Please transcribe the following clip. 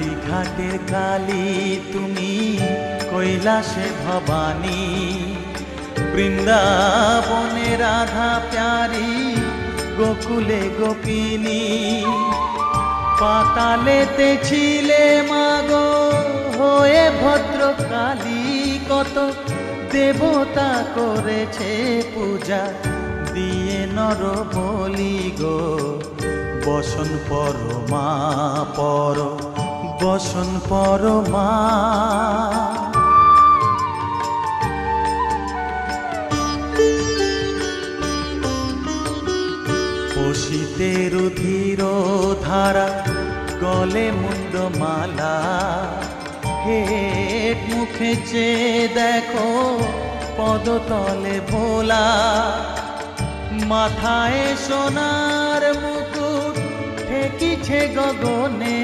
কালীঘাটের কালী তুমি, কৈলাসে ভবানী, বৃন্দাবনে রাধা প্যারি, গোকুলে গোপিনী। পাতালেতে ছিলে মাগো হয়ে ভদ্রকালী, কত দেবতা করেছে পূজা দিয়ে নর বলি গো। বসন পরমা পর, বসন পরমা। পশিতে রুধির ধারা, গলে মুন্ডমালা, হেট মুখে চেয়ে দেখো পদতলে ভোলা। মাথায় সোনার মুকুট ঠেকিছে গগনে।